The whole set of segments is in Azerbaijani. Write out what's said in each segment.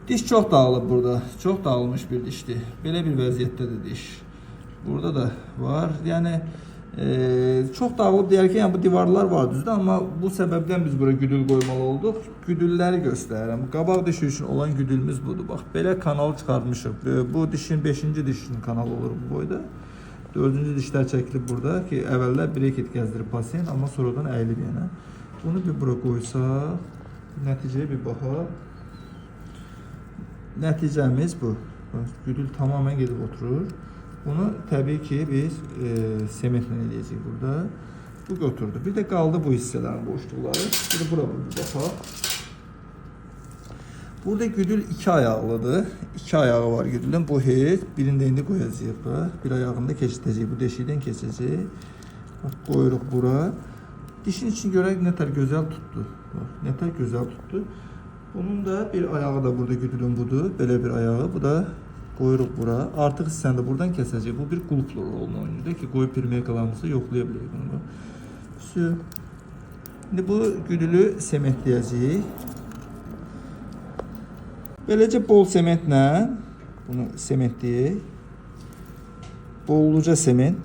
Diş çox dağılıb burada. Çox dağılmış bir dişdir. Belə bir vəziyyətdədir diş. Burada da var. Yəni çox dağılıb deyərkən, yəni bu divarlar var düzdür, amma bu səbəbdən biz bura güdül qoymalı olduq. Güdülləri göstərirəm. Qabaq dişi üçün olan güdülümüz budur. Bax, belə kanal çıxartmışıq. Bu dişin 5-ci dişinin kanalı olur bu boyda. 4-cü dişlər çəkilib burada ki, əvvəllər breket gəzdirib pasiyent, amma sonradan əyilib yenə. Bunu bir bura qoysaq, nəticəyə bir baxaq. Nəticəmiz bu. Güdül tamamen gedib oturur. Bunu təbii ki biz sementlə eləyəcəyik burada. Bu götürdü. Bir də qaldı bu hissələrin boşluqları. Bir də bura bir baxaq. Burada güdül 2 ayaqlıdır. 2 ayağı var güdülün. Bu heç. Birində indi qoyacağıq. Bir ayağında keçəcək. Bu deşikdən keçəcək. Qoyuruq bura. Dişin için görək nətər gözəl tutdu. Nətər gözəl tutdu. Bunun da bir ayağı da burada güdülün budur. Belə bir ayağı. Bu da qoyuruq bura. Artıq hissəni də buradan kəsəcək. Bu bir qulp rolunu oynayır ki, qoyub pirmeykalarımızı yoxlaya bilək bunu. Şimdi bu güdülü sementləyəcəyik. Beləcə bol sementlə bunu sementləyək. Bolluca sement,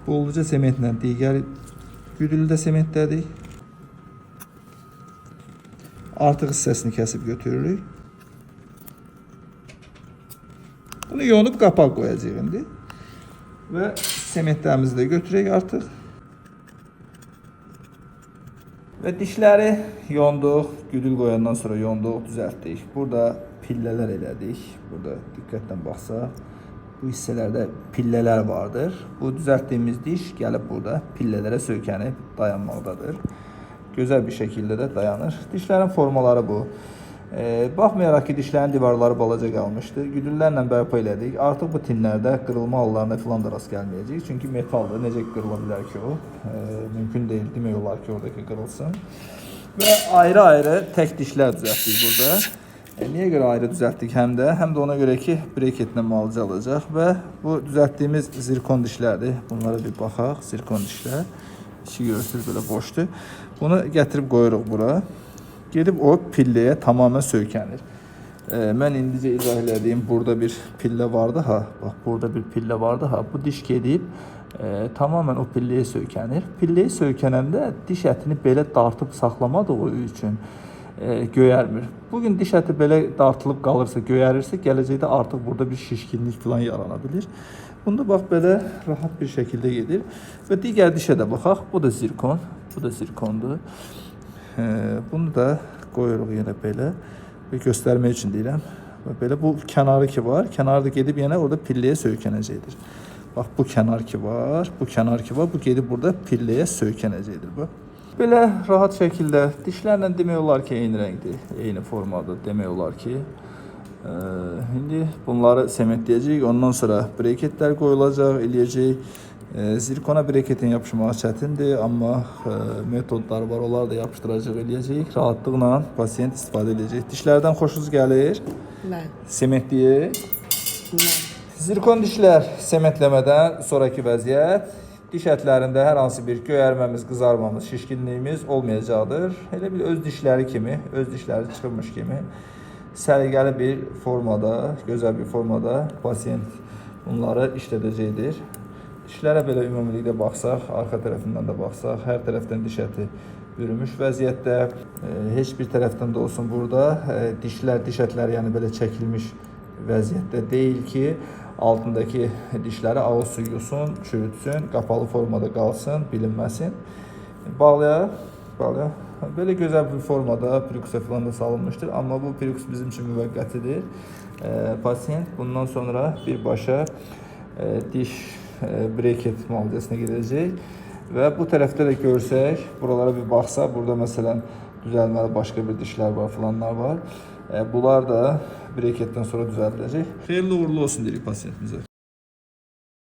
bolluca sementlə digər güdülü də sementlədik. Artıq hissəsini kəsib götürürük. Bunu yonup qapaq qoyacağıq indi. Və sementlərimizi də götürək artıq. Və dişləri yonduq, güdül qoyandan sonra yonduq, düzəltdik. Burada pillələr elədik. Burada diqqətlə baxsaq, bu hissələrdə pillələr vardır. Bu düzəltdiyimiz diş gəlib burada pillələrə söykənib dayanmaqdadır. Gözəl bir şəkildə də dayanır. Dişlərin formaları bu. Baxmayaraq ki, dişlərin divarları balaca qalmışdı. Güdüllərlə bərpa elədik. Artıq bu tinlərdə qırılma hallarına filan da rast gəlməyəcək. Çünki metaldır. Necə qırıla bilər ki o? Mümkün deyil. Demək olar ki, oradakı qırılsın. Və ayrı-ayrı tək dişlər düzəltdik burada. Niyə görə ayrı düzəltdik? Həm də ona görə ki, breketlə müalicə alacaq və bu düzəltdiyimiz zirkon dişlərdir. Bunlara bir baxaq. Zirkon dişlər. İçi görürsünüz belə boşdur. Bunu gətirib qoyuruq bura. Gedib o pilləyə tamamen söykənir. Mən indicə izah elədiyim burada bir pillə vardı ha. Bax burada bir pillə vardı ha. Bu diş gedib tamamen o pilləyə söykənir. Pilləyə söykənəndə diş ətini belə dartıb saxlamadığı üçün göyərmir. Bugün diş əti belə dartılıb qalırsa, göyərirsə, gələcəkdə artıq burada bir şişkinlik falan yarana bilir. Bunda bax belə rahat bir şəkildə gedir. Və digər dişə də baxaq. Bu da zirkon. Bu da zirkondur. Bunu da qoyuruq yenə belə. Və göstərmək üçün deyirəm. Və belə bu kənarı ki var. Kənarda gedib yenə orada pilləyə söykənəcəkdir. Bax bu kənar ki var. Bu kənar ki var. Bu gedib burada pilləyə söykənəcəkdir. Bax. Belə rahat şəkildə dişlərlə demək olar ki, eyni rəngdir. Eyni formadır demək olar ki. İndi bunları sementləyəcəyik. Ondan sonra breketlər qoyulacaq, eləyəcək. Zirkona breketin yapışmağı çətindir, amma metodlar var, onlar da yapışdıracaq, eləyəcəyik. Rahatlıqla pasiyent istifadə edəcək. Dişlərdən xoşunuz gəlir? Bəli. Sementləyək. Zirkon dişlər sementləmədən sonraki vəziyyət. Diş ətlərində hər hansı bir göyərməmiz, qızarmamız, şişkinliyimiz olmayacaqdır. Elə bir öz dişləri kimi, öz dişləri çıxırmış kimi səliqəli bir formada, gözəl bir formada pasiyent bunları işlədəcəkdir. Dişlərə belə ümumilikdə baxsaq, arxa tərəfindən də baxsaq, hər tərəfdən diş əti bürümüş vəziyyətdə. Heç bir tərəfdən də olsun burada diş ətləri yəni belə çəkilmiş vəziyyətdə deyil ki, altındakı dişləri ağız su yusun, çürütsün, qapalı formada qalsın, bilinməsin. Bağlayaq. Belə gözəl bir formada perikusa falan da salınmışdır. Amma bu perikus bizim üçün müvəqqətidir. Pasiyent bundan sonra birbaşa diş breket müalicəsinə gedəcək. Və bu tərəfdə də görsək, buralara bir baxsa, burada məsələn düzəlməli başqa bir dişlər var, falanlar var. Bunlar da breketdən sonra düzəldiləcək. Xeyirli uğurlu olsun deyirik pasiyentimizə.